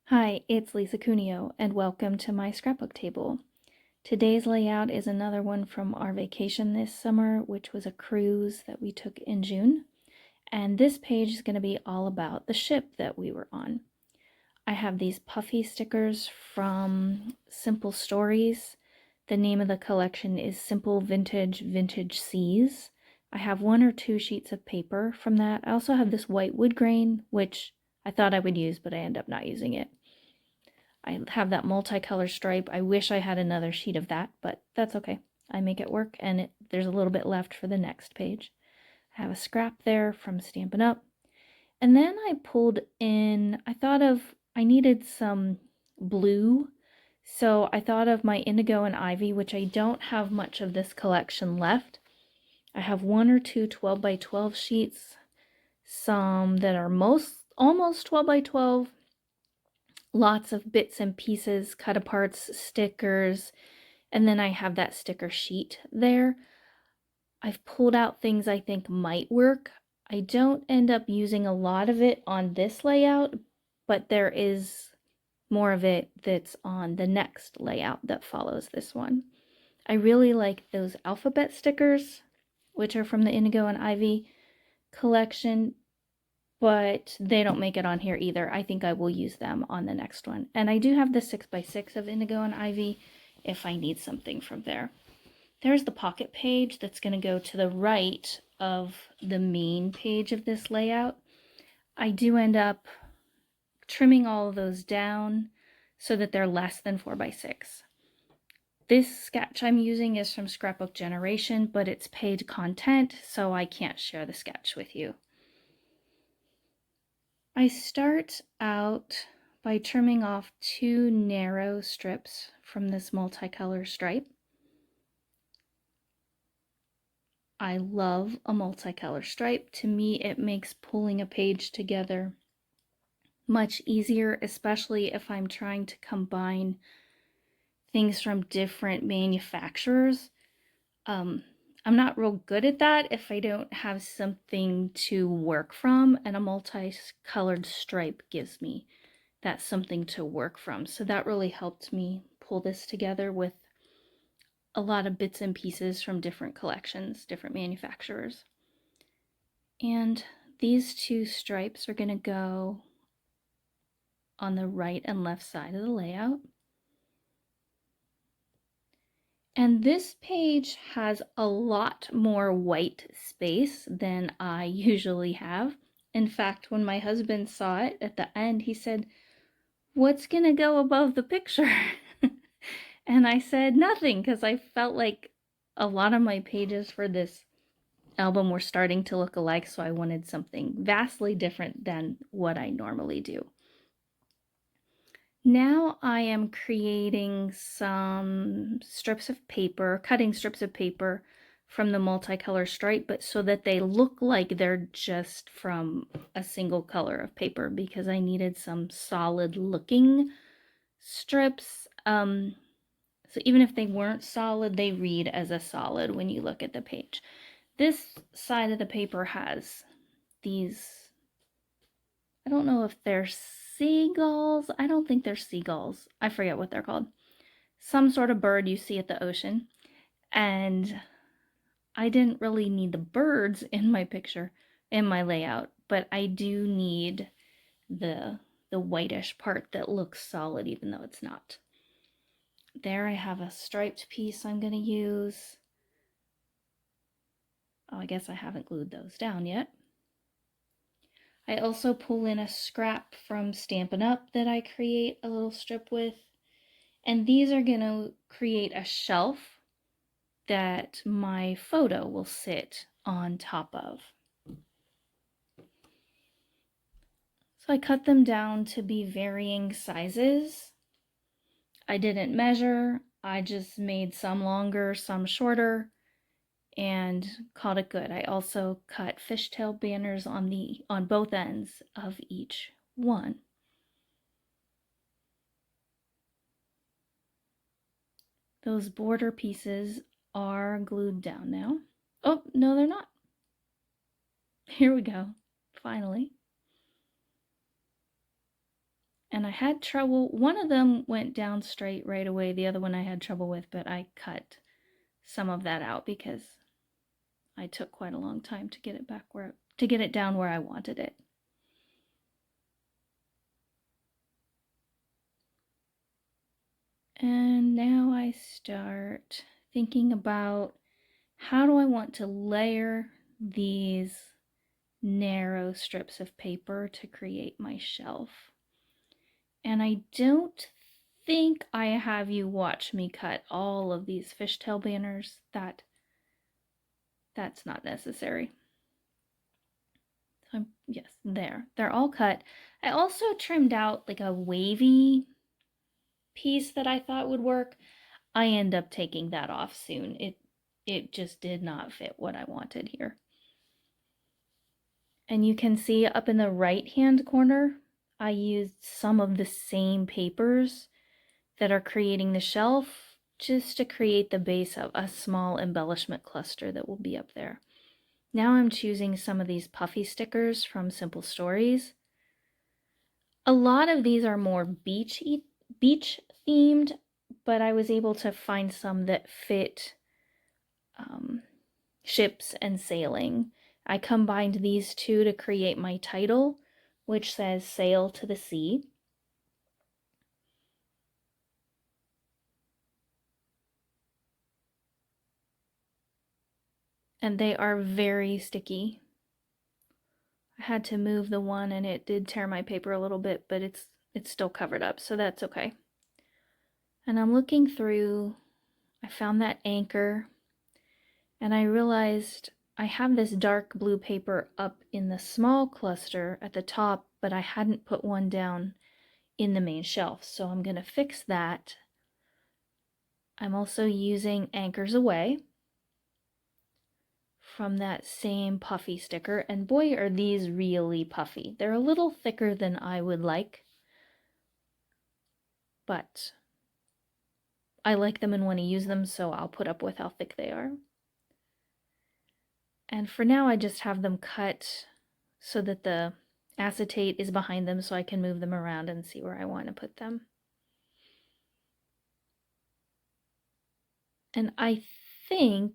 Hi, it's Lisa Cuneo, and welcome to my scrapbook table. Today's layout is another one from our vacation this summer, which was a cruise that we took in June. And this page is going to be all about the ship that we were on. I have these puffy stickers from Simple Stories. The name of the collection is Simple Vintage Seas. I have 1 or 2 sheets of paper from that. I also have this white wood grain, which I thought I would use, but I end up not using it. I have that multicolor stripe. I wish I had another sheet of that, but that's okay. I make it work, and there's a little bit left for the next page. I have a scrap there from Stampin' Up. And then I pulled in, I needed some blue, so I thought of my Indigo and Ivy, which I don't have much of this collection left. I have 1 or 2 12 by 12 sheets, some that are almost 12 by 12, lots of bits and pieces, cut aparts, stickers, and then I have that sticker sheet there. I've pulled out things I think might work. I don't end up using a lot of it on this layout, but there is more of it that's on the next layout that follows this one. I really like those alphabet stickers, which are from the Indigo and Ivy collection, but they don't make it on here either. I think I will use them on the next one. And I do have the 6x6 of Indigo and Ivy if I need something from there. There's the pocket page that's going to go to the right of the main page of this layout. I do end up trimming all of those down so that they're less than 4x6. This sketch I'm using is from Scrapbook Generation, but it's paid content, so I can't share the sketch with you. I start out by trimming off 2 narrow strips from this multicolor stripe. I love a multicolor stripe. To me, it makes pulling a page together much easier, especially if I'm trying to combine things from different manufacturers. I'm not real good at that if I don't have something to work from, and a multicolored stripe gives me that something to work from. So that really helped me pull this together with a lot of bits and pieces from different collections, different manufacturers. And these 2 stripes are going to go on the right and left side of the layout. And this page has a lot more white space than I usually have. In fact, when my husband saw it at the end, he said, "What's going to go above the picture?" And I said nothing, because I felt like a lot of my pages for this album were starting to look alike, so I wanted something vastly different than what I normally do. Now I am creating some strips of paper, cutting strips of paper from the multicolor stripe, but so that they look like they're just from a single color of paper, because I needed some solid looking strips. So even if they weren't solid, they read as a solid when you look at the page. This side of the paper has these, I don't know if they're seagulls. I don't think they're seagulls. I forget what they're called. Some sort of bird you see at the ocean. And I didn't really need the birds in my picture, in my layout, but I do need the whitish part that looks solid even though it's not. There I have a striped piece I'm going to use. Oh, I guess I haven't glued those down yet. I also pull in a scrap from Stampin' Up! That I create a little strip with. And these are going to create a shelf that my photo will sit on top of. So I cut them down to be varying sizes. I didn't measure. I just made some longer, some shorter, and called it good. I also cut fishtail banners on both ends of each one. Those border pieces are glued down now. Oh, no, they're not. Here we go, finally. and I had trouble. One of them went down straight right away. The other one I had trouble with, but I cut some of that out because I took quite a long time to get it down where I wanted it. And now I start thinking about how do I want to layer these narrow strips of paper to create my shelf. And I don't think I have you watch me cut all of these fishtail banners. That's not necessary. So yes, they're all cut. I also trimmed out like a wavy piece that I thought would work. I end up taking that off soon. It just did not fit what I wanted here. And you can see up in the right hand corner, I used some of the same papers that are creating the shelf just to create the base of a small embellishment cluster that will be up there. Now I'm choosing some of these puffy stickers from Simple Stories. A lot of these are more beach themed, but I was able to find some that fit ships and sailing. I combined these two to create my title, which says Sail to the Sea. And they are very sticky. I had to move the one and it did tear my paper a little bit, but it's still covered up, so that's okay. And I'm looking through, I found that anchor, and I realized I have this dark blue paper up in the small cluster at the top, but I hadn't put one down in the main shelf, so I'm gonna fix that. I'm also using Anchors Away from that same puffy sticker, and boy are these really puffy. They're a little thicker than I would like, but I like them and want to use them, so I'll put up with how thick they are. And for now I just have them cut so that the acetate is behind them so I can move them around and see where I want to put them. And I think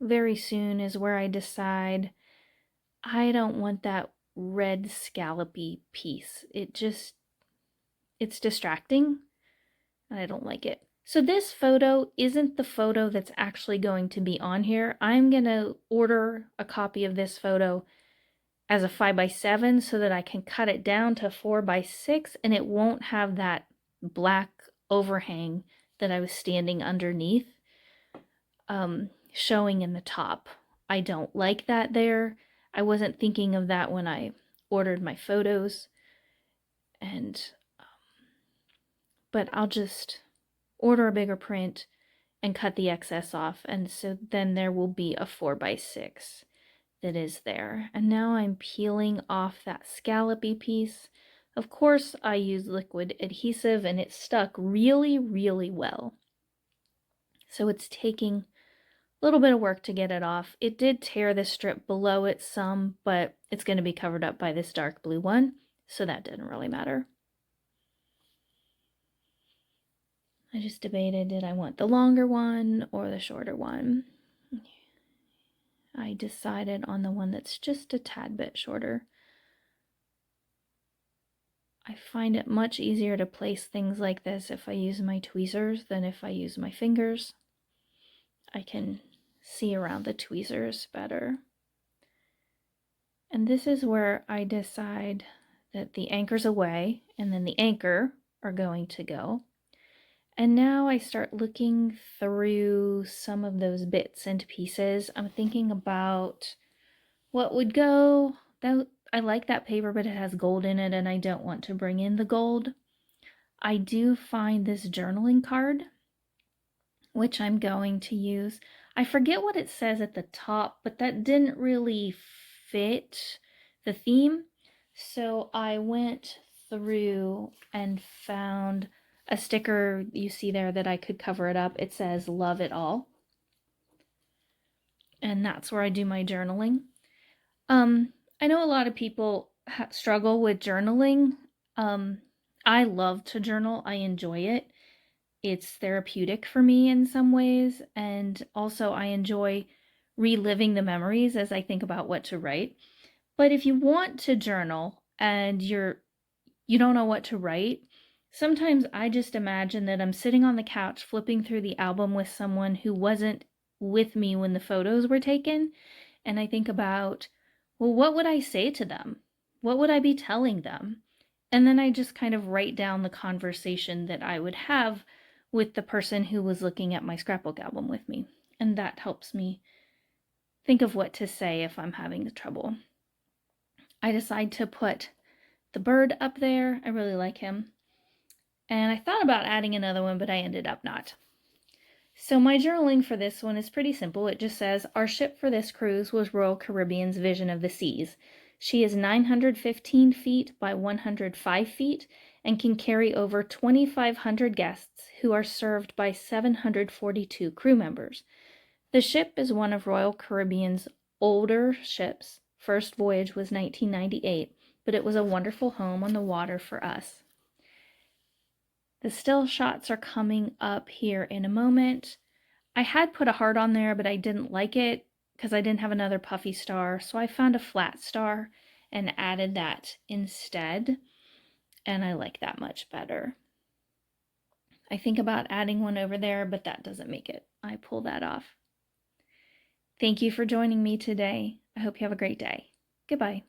very soon is where I decide I don't want that red scallopy piece. It's distracting and I don't like it. So this photo isn't the photo that's actually going to be on here. I'm gonna order a copy of this photo as a 5x7 so that I can cut it down to 4x6 and it won't have that black overhang that I was standing underneath showing in the top. I don't like that there. I wasn't thinking of that when I ordered my photos, but I'll just order a bigger print and cut the excess off, and so then there will be a 4x6 that is there. And now I'm peeling off that scallopy piece. Of course, I use liquid adhesive and it stuck really, really well. So it's taking a little bit of work to get it off. It did tear the strip below it some, but it's going to be covered up by this dark blue one, so that didn't really matter. I just debated, did I want the longer one or the shorter one? I decided on the one that's just a tad bit shorter. I find it much easier to place things like this if I use my tweezers than if I use my fingers. I can see around the tweezers better. And this is where I decide that the anchor's away and then the anchor are going to go. And now I start looking through some of those bits and pieces. I'm thinking about what would go. I like that paper, but it has gold in it and I don't want to bring in the gold. I do find this journaling card, which I'm going to use. I forget what it says at the top, but that didn't really fit the theme. So I went through and found a sticker you see there that I could cover it up. It says "Love It All." And that's where I do my journaling. I know a lot of people struggle with journaling. I love to journal. I enjoy it. It's therapeutic for me in some ways, and also I enjoy reliving the memories as I think about what to write. But if you want to journal and you don't know what to write, sometimes I just imagine that I'm sitting on the couch flipping through the album with someone who wasn't with me when the photos were taken, and I think about, well, what would I say to them? What would I be telling them? And then I just kind of write down the conversation that I would have with the person who was looking at my scrapbook album with me. And that helps me think of what to say if I'm having the trouble. I decide to put the bird up there. I really like him. And I thought about adding another one, but I ended up not. So my journaling for this one is pretty simple. It just says, our ship for this cruise was Royal Caribbean's Vision of the Seas. She is 915 feet by 105 feet and can carry over 2,500 guests who are served by 742 crew members. The ship is one of Royal Caribbean's older ships. First voyage was 1998, but it was a wonderful home on the water for us. The still shots are coming up here in a moment. I had put a heart on there, but I didn't like it because I didn't have another puffy star. So I found a flat star and added that instead. And I like that much better. I think about adding one over there, but that doesn't make it. I pull that off. Thank you for joining me today. I hope you have a great day. Goodbye.